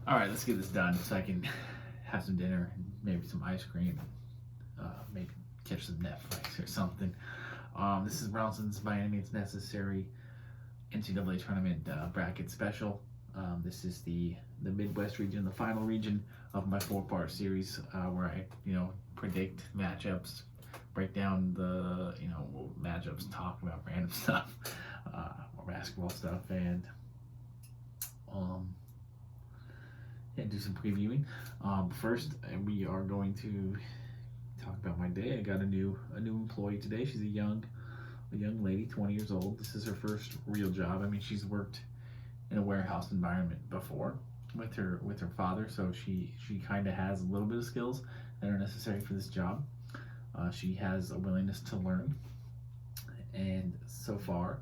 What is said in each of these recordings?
All right, let's get this done so I can have some dinner and maybe some ice cream. Maybe catch some Netflix or something. This is Bronson's By Any Means Necessary NCAA Tournament Bracket Special. This is the Midwest region, the final region of my 4-part series where I, predict matchups, break down the, matchups, talk about random stuff, or basketball stuff, and do some previewing. First, we are going to talk about my day. I got a new employee today. She's a young lady, 20 years old. This is her first real job. I mean, she's worked in a warehouse environment before with her father, so she kind of has a little bit of skills that are necessary for this job. She has a willingness to learn, and so far,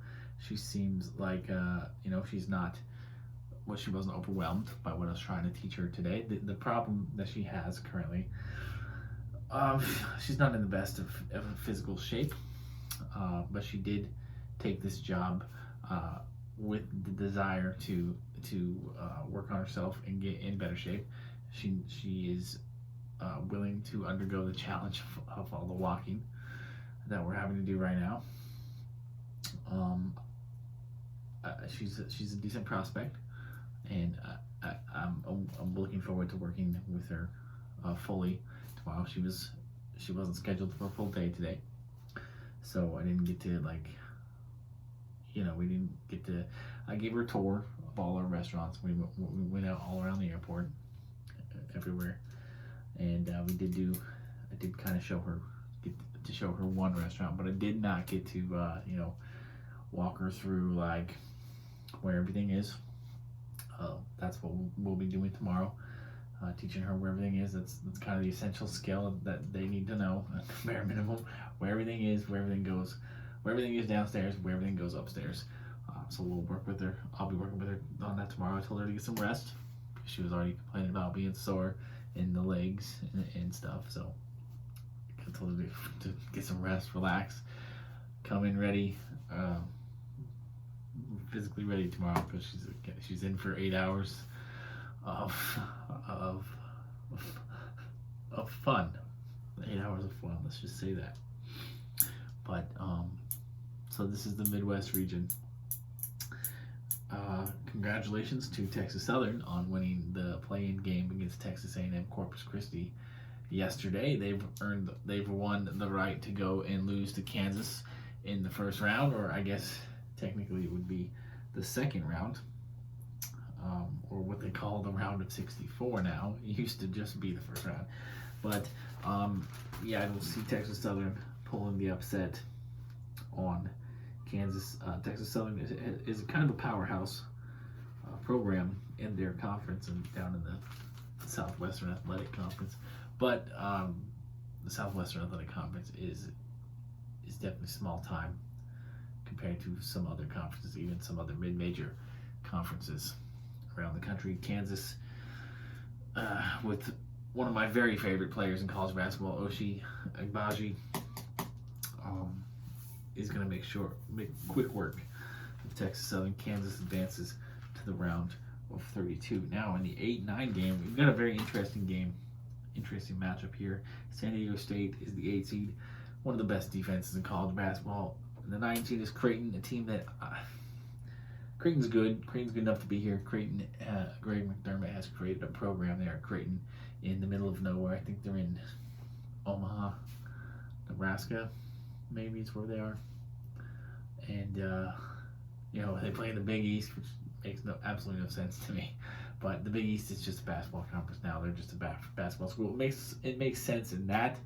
she seems like she wasn't overwhelmed by what I was trying to teach her today. The problem that she has currently, she's not in the best of physical shape, but she did take this job with the desire to work on herself and get in better shape. She is willing to undergo the challenge of all the walking that we're having to do right now. She's a decent prospect, and I'm looking forward to working with her fully tomorrow. She wasn't scheduled for a full day today, so I didn't get to we didn't get to. I gave her a tour of all our restaurants. We went out all around the airport, everywhere, and I did kind of show her one restaurant, but I did not get to walk her through like where everything is. That's what we'll be doing tomorrow, teaching her where everything is. That's kind of the essential skill that they need to know at the bare minimum, where everything is, where everything goes, where everything is downstairs, where everything goes upstairs. So we'll work with her. I'll be working with her on that tomorrow. I told her to get some rest. She was already complaining about being sore in the legs and stuff. So I told her to get some rest, relax, come in ready, physically ready tomorrow, because she's in for 8 hours of fun. 8 hours of fun. Let's just say that. But so this is the Midwest region. Congratulations to Texas Southern on winning the play-in game against Texas A&M Corpus Christi yesterday. They've won the right to go and lose to Kansas in the first round, or I guess technically it would be the second round, or what they call the round of 64 now. It used to just be the first round. But we'll see Texas Southern pulling the upset on Kansas. Texas Southern is kind of a powerhouse program in their conference and down in the Southwestern Athletic Conference. But the Southwestern Athletic Conference is definitely small time compared to some other conferences, even some other mid-major conferences around the country. Kansas, with one of my very favorite players in college basketball, Ochai Agbaji, is going to make quick work of Texas Southern. Kansas advances to the round of 32. Now in the 8-9 game, we've got a very interesting matchup here. San Diego State is the 8 seed, one of the best defenses in college basketball. And the 9 seed is Creighton, a team that Creighton's good. Creighton's good enough to be here. Creighton, Greg McDermott has created a program there at Creighton in the middle of nowhere. I think they're in Omaha, Nebraska. Maybe it's where they are. And they play in the Big East, which makes absolutely no sense to me. But the Big East is just a basketball conference now. They're just a basketball school. It makes sense in that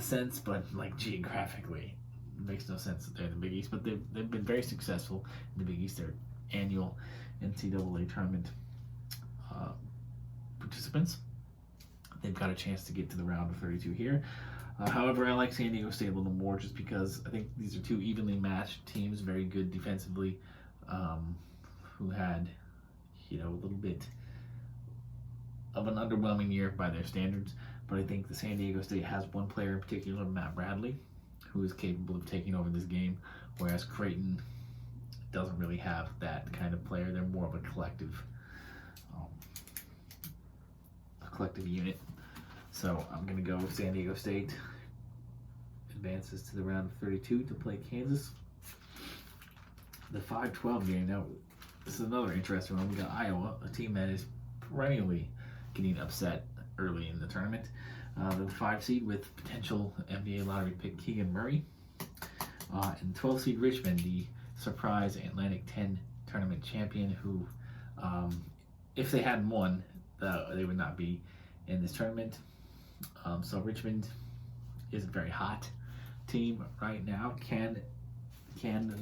sense, but like geographically, it makes no sense that they're in the Big East. But they've been very successful in the Big East. They're annual NCAA tournament participants. They've got a chance to get to the round of 32 here. However, I like San Diego State a little more just because I think these are two evenly matched teams, very good defensively, who had, a little bit of an underwhelming year by their standards. But I think the San Diego State has one player in particular, Matt Bradley, who is capable of taking over this game, whereas Creighton doesn't really have that kind of player. They're more of a collective collective unit. So I'm going to go with San Diego State. Advances to the round of 32 to play Kansas. The 5-12 game. Now, this is another interesting one. We got Iowa, a team that is perennially getting upset early in the tournament. The 5 seed with potential NBA lottery pick Keegan Murray. And 12 seed Richmond, the surprise Atlantic 10 tournament champion, who, if they hadn't won, they would not be in this tournament. So Richmond is a very hot team right now. Can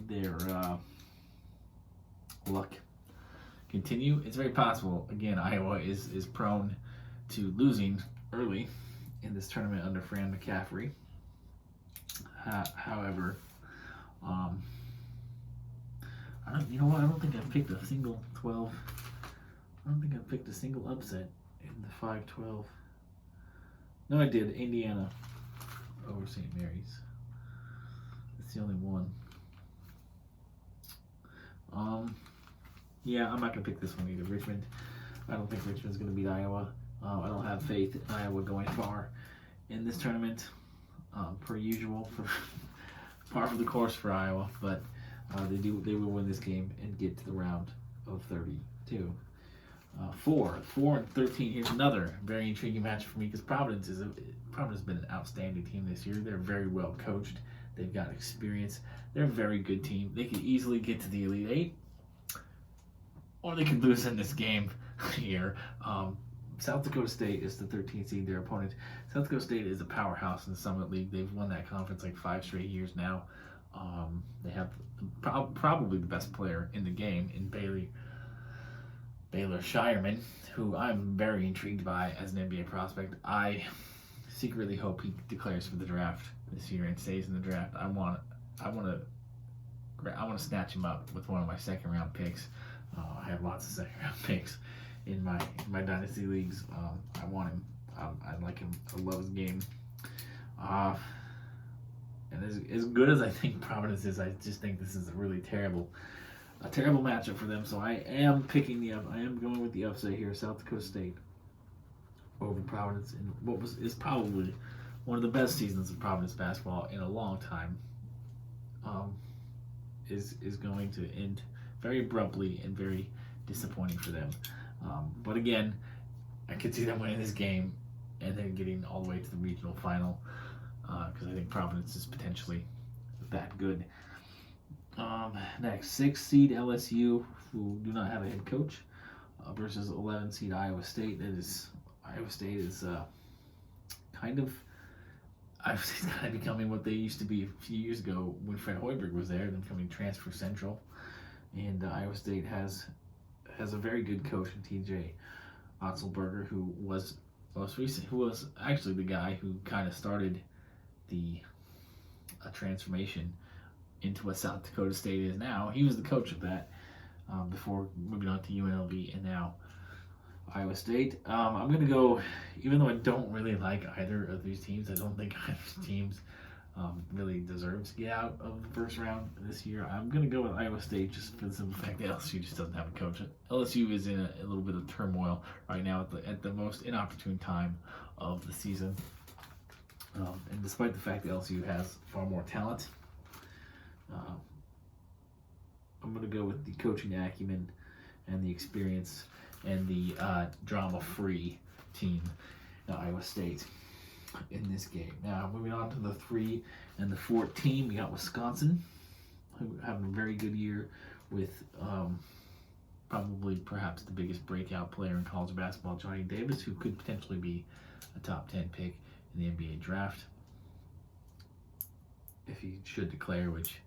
their luck continue? It's very possible. Again, Iowa is prone to losing early in this tournament under Fran McCaffrey. However, I don't think I've picked a single 12. I don't think I've picked a single upset in the 5-12. No, I did. Indiana over St. Mary's. That's the only one. Yeah, I'm not going to pick this one either. Richmond. I don't think Richmond's going to beat Iowa. I don't have faith in Iowa going far in this tournament, per usual, for par for the course for Iowa. But they will win this game and get to the round of 32. 4 and 13. Here's another very intriguing match for me because Providence has been an outstanding team this year. They're very well coached. They've got experience. They're a very good team. They could easily get to the Elite Eight, or they could lose in this game here. South Dakota State is the 13th seed, their opponent. South Dakota State is a powerhouse in the Summit League. They've won that conference like 5 straight years now. They have probably the best player in the game in Baylor Shireman, who I'm very intrigued by as an NBA prospect. I secretly hope he declares for the draft this year and stays in the draft. I want to snatch him up with one of my second round picks. I have lots of second round picks in my dynasty leagues. I want him. I like him. I love his game. And as good as I think Providence is, I just think this is a terrible matchup for them. So I am going with the upset here. South Dakota State over Providence in what is probably one of the best seasons of Providence basketball in a long time. Is going to end very abruptly and very disappointing for them. But again, I could see them winning this game and then getting all the way to the regional final because I think Providence is potentially that good. Next, 6th seed LSU, who do not have a head coach, versus 11 seed Iowa State. Iowa State is kind of becoming what they used to be a few years ago when Fred Hoiberg was there, them becoming transfer central. And Iowa State has a very good coach in TJ Otzelberger, who was actually the guy who kind of started the transformation into what South Dakota State is now. He was the coach of that before moving on to UNLV and now Iowa State. I'm going to go, even though I don't really like either of these teams, I don't think either of these teams really deserves to get out of the first round this year. I'm going to go with Iowa State just for the simple fact that LSU just doesn't have a coach. LSU is in a little bit of turmoil right now at the most inopportune time of the season. And despite the fact that LSU has far more talent, I'm going to go with the coaching acumen and the experience and the drama-free team, Iowa State, in this game. Now, moving on to the 3 and the 14, we got Wisconsin, who having a very good year with perhaps the biggest breakout player in college basketball, Johnny Davis, who could potentially be a top 10 pick in the NBA draft if he should declare, which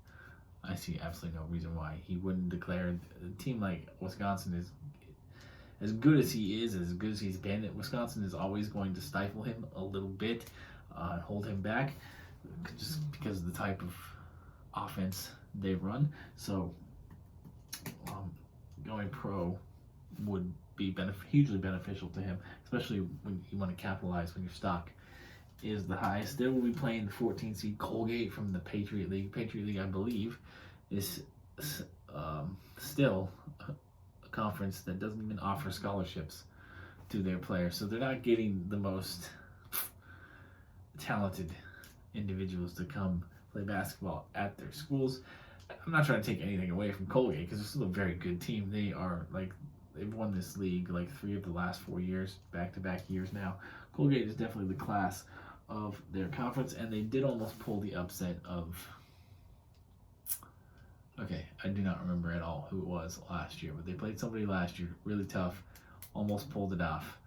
I see absolutely no reason why he wouldn't declare. A team like Wisconsin is as good as he is, as good as he's been. Wisconsin is always going to stifle him a little bit, hold him back, just because of the type of offense they run. So going pro would be hugely beneficial to him, especially when you want to capitalize when your stock is the highest. They will be playing the 14 seed Colgate from the Patriot League. Patriot League, I believe, is still a conference that doesn't even offer scholarships to their players, so they're not getting the most talented individuals to come play basketball at their schools. I'm not trying to take anything away from Colgate because they're still a very good team. They are like, they've won this league like 3 of the last 4 years, back-to-back years now. Colgate is definitely the class of their conference, and they did almost pull the upset of, okay, I do not remember at all who it was last year, but they played somebody last year, really tough, almost pulled it off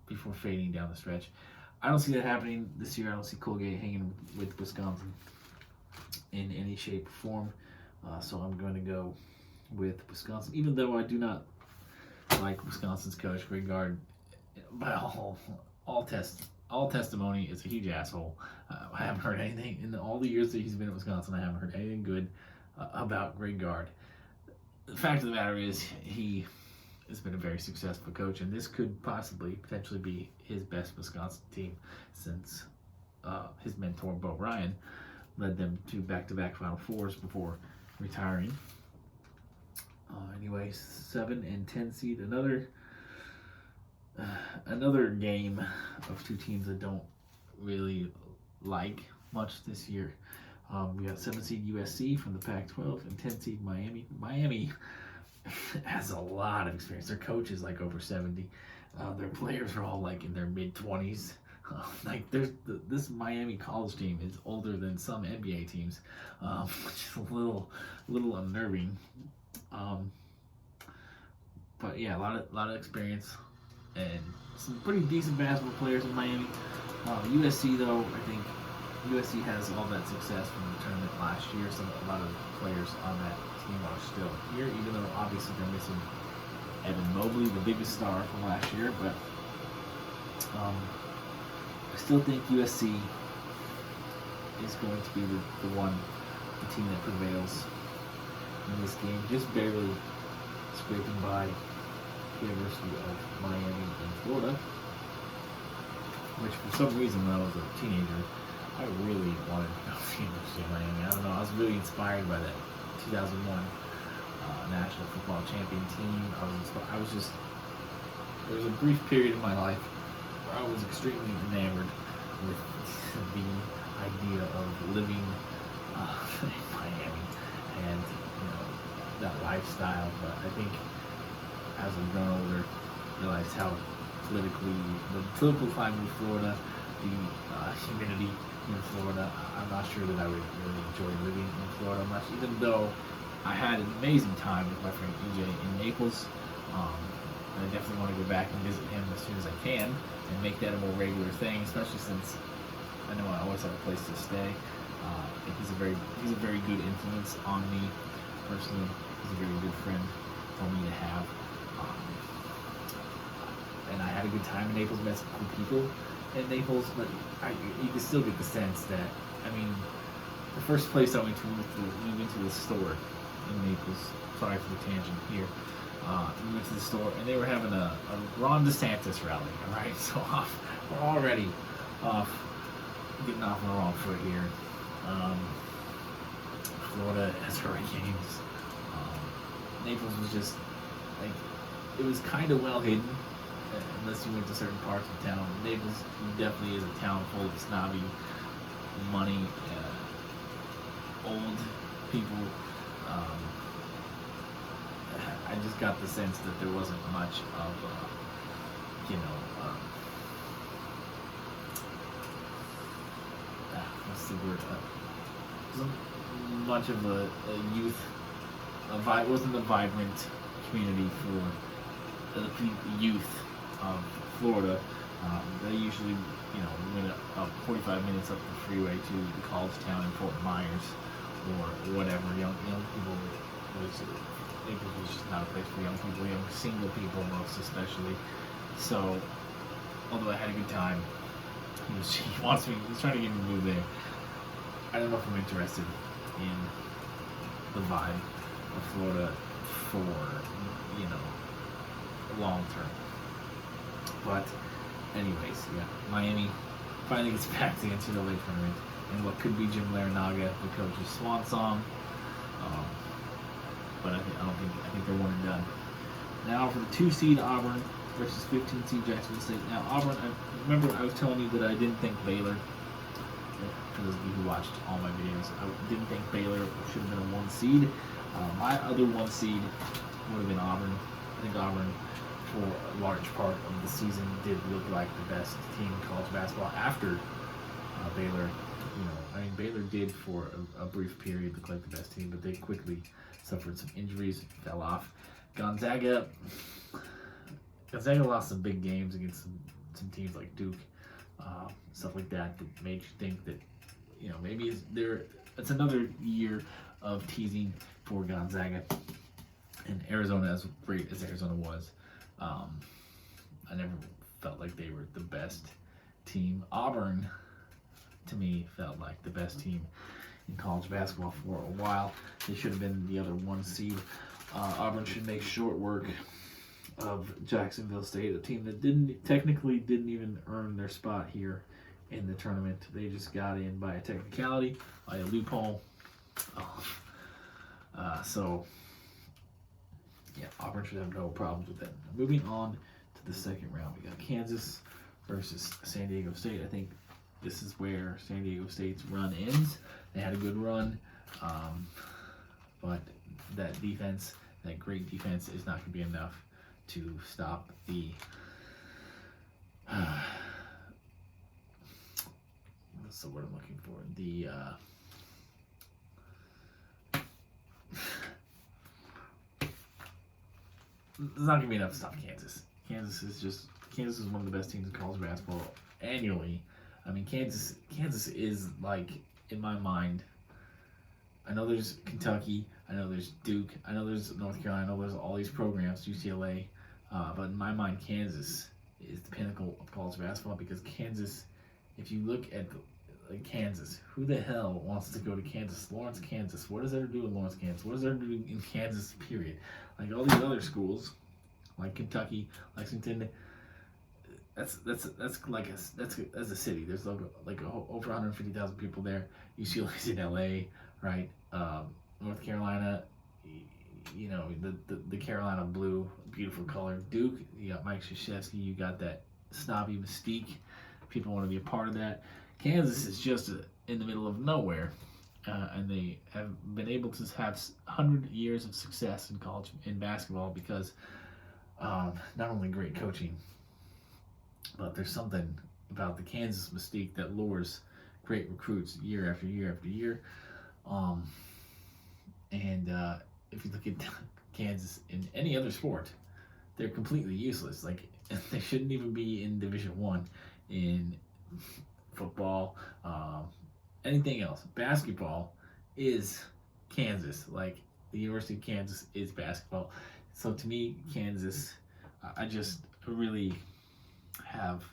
before fading down the stretch. I don't see that happening this year. I don't see Colgate hanging with Wisconsin in any shape or form. So I'm going to go with Wisconsin, even though I do not like Wisconsin's coach, Greg Gard. By all testimony, is a huge asshole. I haven't heard anything in all the years that he's been at Wisconsin. I haven't heard anything good about Greg Gard. The fact of the matter is, he has been a very successful coach, and this could potentially be his best Wisconsin team since his mentor Bo Ryan led them to back-to-back Final Fours before retiring. Anyway, 7 and 10 seed, another game of two teams that don't really like much this year. We got 7 seed USC from the Pac-12 and 10 seed Miami. Miami has a lot of experience. Their coach is like over 70. Their players are all like in their mid-20s. Like this Miami college team is older than some NBA teams, which is a little unnerving. But yeah, a lot of experience and some pretty decent basketball players in Miami. USC though, I think USC has all that success from the tournament last year. So a lot of players on that team are still here, even though obviously they're missing Evan Mobley, the biggest star from last year. But I still think USC is going to be the team that prevails in this game, just barely scraping by the University of Miami in Florida, which for some reason when I was a teenager, I really wanted to go to the University of Miami. I don't know, I was really inspired by that 2001 National Football Champion team. There was a brief period in my life where I was extremely enamored with the idea of living in Miami and that lifestyle. But I think as I've grown older, realized how the political climate of Florida, the humidity in Florida, I'm not sure that I would really enjoy living in Florida much, even though I had an amazing time with my friend EJ in Naples. And I definitely want to go back and visit him as soon as I can and make that a more regular thing, especially since I know I always have a place to stay. I think he's a very good influence on me personally. He's a very good friend for me to have. And I had a good time in Naples, met some cool people in Naples, but you can still get the sense that, I mean, the first place I went to, we went to the store in Naples. Sorry for the tangent here. We went to the store, and they were having a Ron DeSantis rally, all right? So we're already getting off on the wrong foot here. Florida has hurricanes. Naples was just, like, it was kind of well hidden, unless you went to certain parts of town. Naples definitely is a town full of snobby, money, old people. I just got the sense that there wasn't much of, what's the word? Much of a youth. It wasn't a vibrant community for the youth of Florida. They usually, went up 45 minutes up the freeway to the college town in Fort Myers or whatever. Young people it was just not a place for young people, single people most especially. So, although I had a good time, he's trying to get me to move there. I don't know if I'm interested in the vibe of Florida for, long term. But anyways, yeah, Miami finally gets back to the NCAA tournament and what could be Jim Larranaga, the coach's swan song. But I think they're one and done. Now for the 2 seed Auburn versus 15 seed Jacksonville State. Now Auburn, remember I was telling you that I didn't think Baylor, for those of you who watched all my videos, I didn't think Baylor should have been a 1 seed. My other 1 seed would have been Auburn. I think Auburn, for a large part of the season, did look like the best team in college basketball after Baylor. Baylor did for a brief period look like the best team, but they quickly suffered some injuries, fell off. Gonzaga lost some big games against some teams like Duke, stuff like that made you think that, maybe it's another year of teasing for Gonzaga. And Arizona, as great as Arizona was, I never felt like they were the best team. Auburn, to me, felt like the best team in college basketball for a while. They should have been the other 1 seed. Auburn should make short work of Jacksonville State, a team that technically didn't even earn their spot here in the tournament. They just got in by a technicality, by a loophole. Auburn should have no problems with that. Moving on to the second round, we got Kansas versus San Diego State. I think this is where San Diego State's run ends. They had a good run, but that great defense, is not going to be enough to stop the what's the word I'm looking for? There's not going to be enough to stop Kansas. Kansas is one of the best teams in college basketball annually. Kansas is, like, in my mind, I know there's Kentucky, I know there's Duke, I know there's North Carolina, I know there's all these programs, UCLA, but in my mind, Kansas is the pinnacle of college basketball, because Kansas, if you look at Kansas, who the hell wants to go to Kansas? Lawrence, Kansas. What does there to do in Lawrence, Kansas? What does there to do in Kansas, period? Like all these other schools, like Kentucky, Lexington, that's a city. There's like over 150,000 people there. UCLA's in LA, right? North Carolina, the Carolina blue, beautiful color. Duke, you got Mike Krzyzewski, you got that snobby mystique. People want to be a part of that. Kansas is just in the middle of nowhere, and they have been able to have 100 years of success in basketball because not only great coaching, but there's something about the Kansas mystique that lures great recruits year after year after year. If you look at Kansas in any other sport, they're completely useless. Like, they shouldn't even be in Division I in football, anything else. Basketball is Kansas. Like, the University of Kansas is basketball. So to me, Kansas, I just really have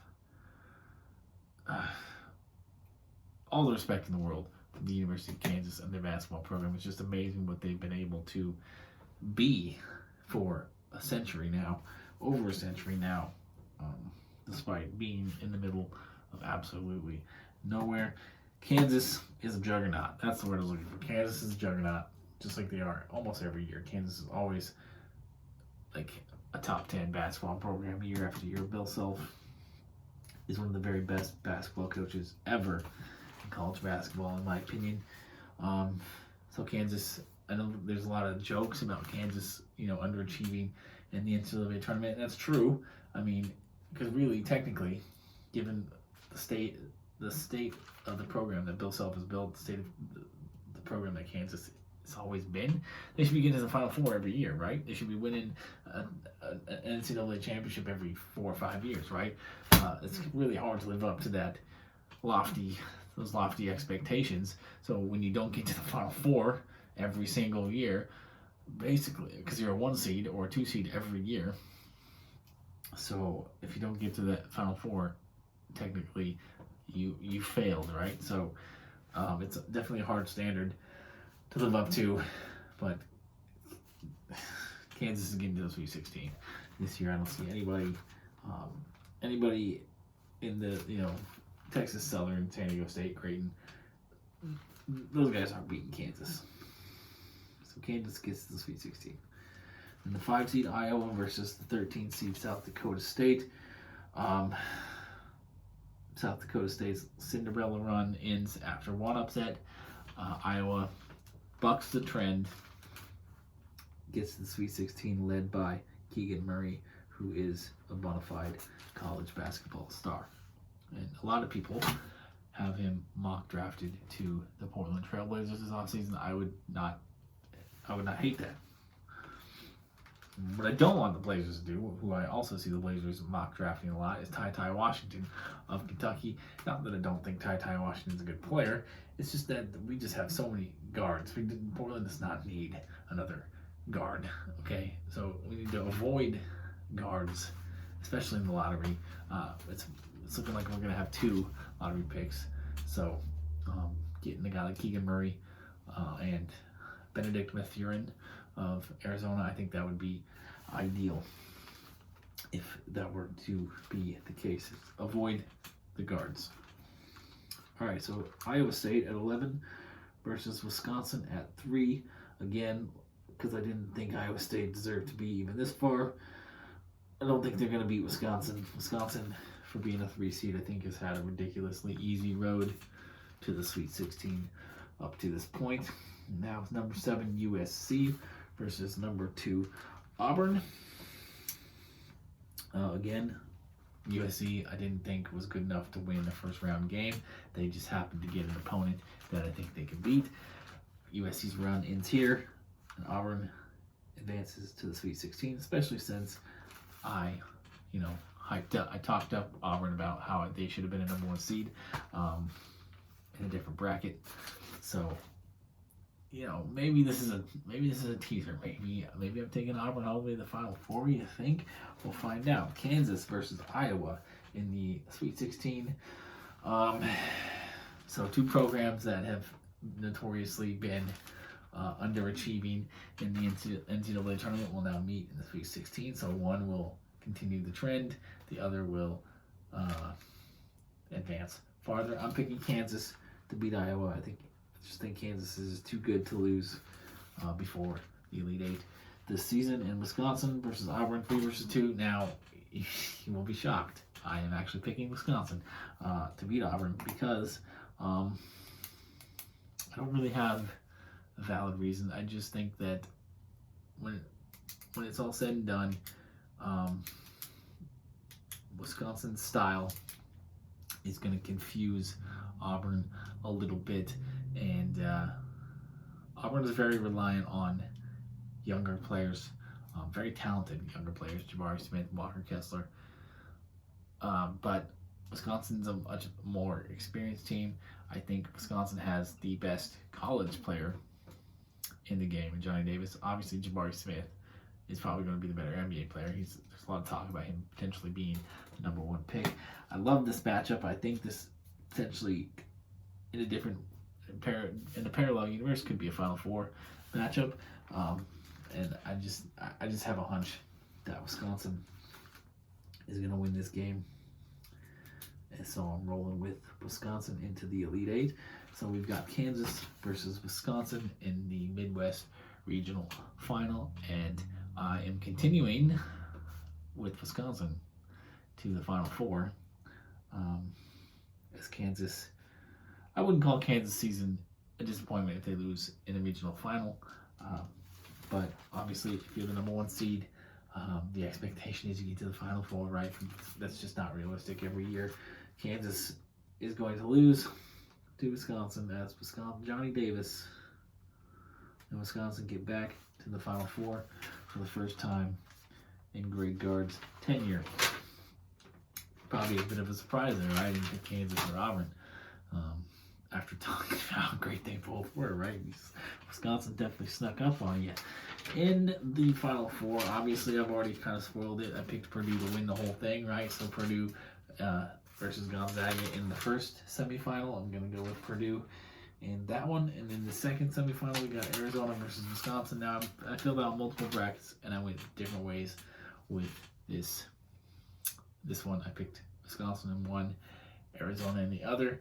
all the respect in the world for the University of Kansas and their basketball program. It's just amazing what they've been able to be for a century now, over a century now, despite being in the middle of absolutely nowhere. Kansas is a juggernaut. That's the word I was looking for. Kansas is a juggernaut, just like they are almost every year. Kansas is always like a top 10 basketball program year after year. Bill Self is one of the very best basketball coaches ever in college basketball, in my opinion. So Kansas, I know there's a lot of jokes about Kansas, underachieving in the NCAA tournament, and that's true. Because really, technically, given the state of the program that Bill Self has built, the state of the program that Kansas has always been, they should be getting to the Final Four every year, right? They should be winning an NCAA championship every 4 or 5 years, right? It's really hard to live up to those lofty expectations. So when you don't get to the Final Four every single year, basically, because you're a 1 seed or a 2 seed every year, so if you don't get to the Final Four, technically you failed, right? So it's definitely a hard standard to live up to, but Kansas is getting to the Sweet 16 this year. I don't see anybody in the Texas Southern, San Diego State, Creighton. Those guys aren't beating Kansas. So Kansas gets to the Sweet 16. In the 5 seed Iowa versus the 13 seed South Dakota State. South Dakota State's Cinderella run ends after one upset. Iowa bucks the trend, gets to the Sweet 16 led by Keegan Murray, who is a bona fide college basketball star. And a lot of people have him mock drafted to the Portland Trailblazers this offseason. I would not hate that. What I don't want the Blazers to do, who I also see the Blazers mock drafting a lot, is Ty Washington of Kentucky. Not that I don't think Ty Washington's a good player. It's just that we just have so many guards. Portland does not need another guard. Okay, so we need to avoid guards, especially in the lottery. It's looking like we're gonna have 2 lottery picks. So getting a guy like Keegan Murray and Benedict Mathurin of Arizona, I think that would be ideal if that were to be the case. Avoid the guards. All right, so Iowa State at 11 versus Wisconsin at 3. Again, because I didn't think Iowa State deserved to be even this far, I don't think they're going to beat Wisconsin. Wisconsin, for being a 3 seed, I think has had a ridiculously easy road to the Sweet 16 up to this point. Now it's number 7 USC versus number 2 Auburn. Again, USC I didn't think was good enough to win the first round game. They just happened to get an opponent that I think they can beat. USC's run ends here, and Auburn advances to the Sweet 16, especially since I talked up Auburn about how they should have been a number 1 seed in a different bracket. So, maybe this is a teaser. Maybe I'm taking Auburn all the way to the Final Four. You think? We'll find out. Kansas versus Iowa in the Sweet 16. So 2 programs that have notoriously been underachieving in the NCAA tournament will now meet in the Sweet 16. So one will continue the trend, the other will advance farther. I'm picking Kansas to beat Iowa. I just think Kansas is too good to lose before the Elite Eight this season. And Wisconsin versus Auburn, 3 versus 2. Now, you will be shocked. I am actually picking Wisconsin to beat Auburn because I don't really have a valid reason. I just think that when it's all said and done, Wisconsin's style is going to confuse Auburn a little bit, and Auburn is very reliant on younger players, very talented younger players, Jabari Smith, Walker Kessler, but Wisconsin's a much more experienced team. I think Wisconsin has the best college player in the game, and Johnny Davis. Obviously, Jabari Smith is probably going to be the better NBA player. There's a lot of talk about him potentially being the number 1 pick. I love this matchup. I think this potentially in a parallel universe could be a Final Four matchup. And I just have a hunch that Wisconsin is going to win this game. And so I'm rolling with Wisconsin into the Elite Eight. So we've got Kansas versus Wisconsin in the Midwest Regional Final. And I am continuing with Wisconsin to the Final Four. As Kansas, I wouldn't call Kansas season a disappointment if they lose in the regional final. But obviously, if you're the number 1 seed, the expectation is you get to the Final Four, right? That's just not realistic every year. Kansas is going to lose to Wisconsin as Johnny Davis and Wisconsin get back to the Final Four for the first time in Greg Gard's tenure. Probably a bit of a surprise there, right? I didn't pick Kansas or Auburn. After talking about how great they both were, right? Wisconsin definitely snuck up on you. In the Final Four, obviously I've already kind of spoiled it. I picked Purdue to win the whole thing, right? So Purdue versus Gonzaga in the first semifinal. I'm going to go with Purdue in that one. And in the second semifinal, we got Arizona versus Wisconsin. Now, I filled out multiple brackets, and I went different ways with this one. I picked Wisconsin in one, Arizona in the other.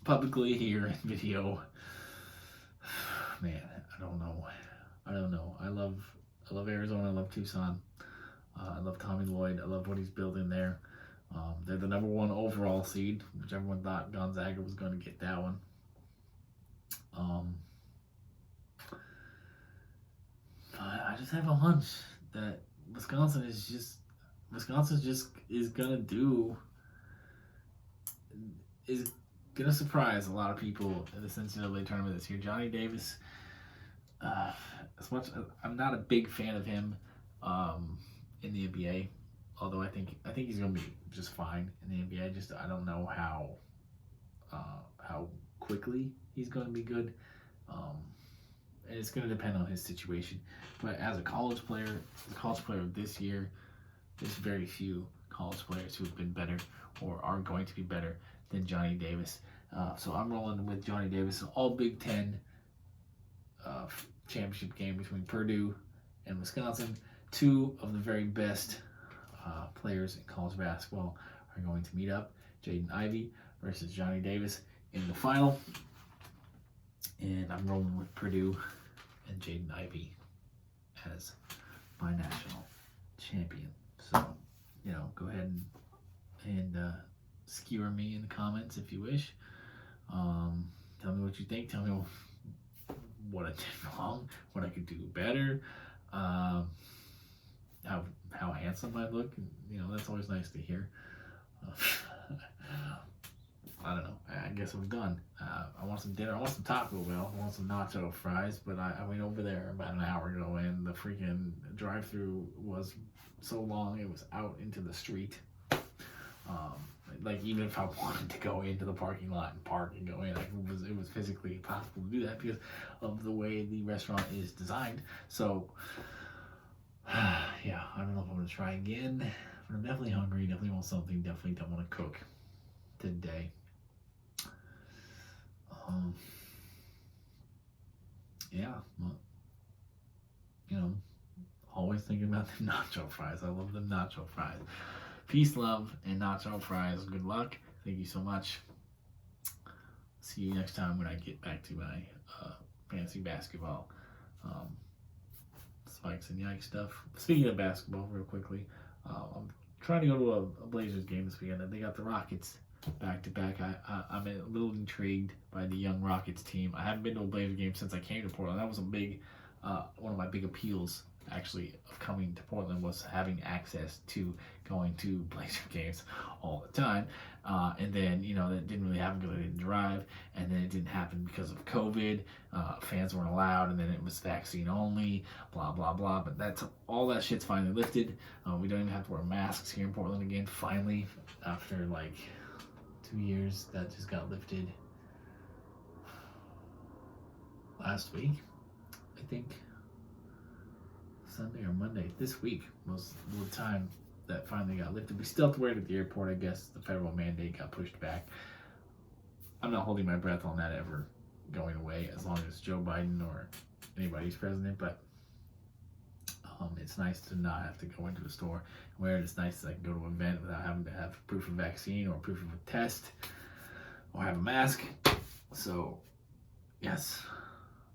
Publicly here in video, man, I don't know. I love Arizona. I love Tucson. I love Tommy Lloyd. I love what he's building there. They're the number 1 overall seed, which everyone thought Gonzaga was going to get that one. I just have a hunch that Wisconsin is gonna surprise a lot of people in this NCAA tournament this year. Johnny Davis, as much as I'm not a big fan of him in the NBA, although I think he's gonna be just fine in the NBA. I don't know how quickly he's gonna be good. And it's going to depend on his situation. But as a college player of this year, there's very few college players who have been better or are going to be better than Johnny Davis. So I'm rolling with Johnny Davis. An all Big Ten championship game between Purdue and Wisconsin. 2 of the very best players in college basketball are going to meet up. Jaden Ivey versus Johnny Davis in the final. And I'm rolling with Purdue and Jaden Ivey as my national champion. So, go ahead and skewer me in the comments if you wish. Tell me what you think. Tell me what I did wrong, what I could do better, how handsome I look. That's always nice to hear. I don't know. I guess I'm done. I want some dinner. I want some Taco Bell. I want some nacho fries. But I went over there about an hour ago, and the freaking drive-through was so long. It was out into the street. Even if I wanted to go into the parking lot and park and go in, it was physically impossible to do that because of the way the restaurant is designed. So, yeah, I don't know if I'm going to try again. But I'm definitely hungry. Definitely want something. Definitely don't want to cook today. Yeah, well, always thinking about the nacho fries. I love the nacho fries. Peace, love, and nacho fries. Good luck. Thank you so much. See you next time when I get back to my fantasy basketball spikes and yikes stuff. Speaking of basketball, real quickly, I'm trying to go to a Blazers game this weekend. They got the Rockets back to back. I'm a little intrigued by the young Rockets team. I haven't been to a Blazer game since I came to Portland. That was a big, one of my big appeals actually of coming to Portland was having access to going to Blazer games all the time. And then, that didn't really happen because I didn't drive. And then it didn't happen because of COVID. Fans weren't allowed. And then it was vaccine only, blah, blah, blah. But all that shit's finally lifted. We don't even have to wear masks here in Portland again. Finally, after 2 years, that just got lifted last week, I think. Sunday or Monday. This week was the time that finally got lifted. We still have to wear it at the airport, I guess. The federal mandate got pushed back. I'm not holding my breath on that ever going away as long as Joe Biden or anybody's president, but it's nice to not have to go into a store and wear it. It's nice that I can go to an event without having to have proof of vaccine or proof of a test or have a mask. So, yes,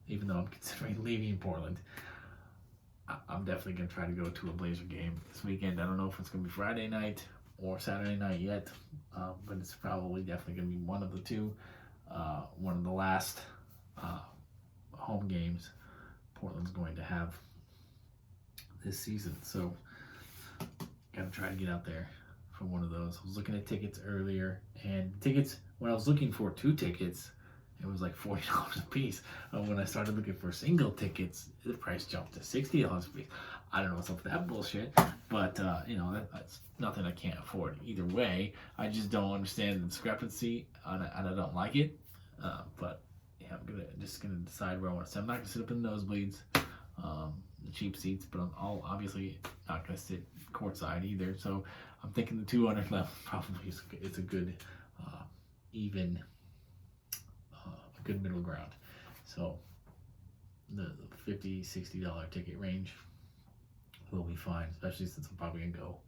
even though I'm considering leaving Portland, I'm definitely going to try to go to a Blazer game this weekend. I don't know if it's going to be Friday night or Saturday night yet, but it's probably definitely going to be one of the two. One of the last home games Portland's going to have this season. So, got to try to get out there for one of those. I was looking at tickets earlier, and when I was looking for 2 tickets, it was like $40 a piece. When I started looking for single tickets, the price jumped to $60 a piece. I don't know what's up with that bullshit, but that's nothing I can't afford. Either way, I just don't understand the discrepancy, and I don't like it. But yeah, I'm just gonna decide where I want to sit. I'm not gonna sit up in the nosebleeds, the cheap seats, but I'm obviously not gonna sit courtside either. So I'm thinking the 200 level probably is a good even. Good middle ground. So the $50, $60 ticket range will be fine, especially since I'm probably gonna go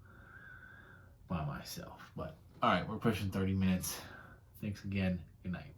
by myself. But all right, we're pushing 30 minutes. Thanks again. Good night.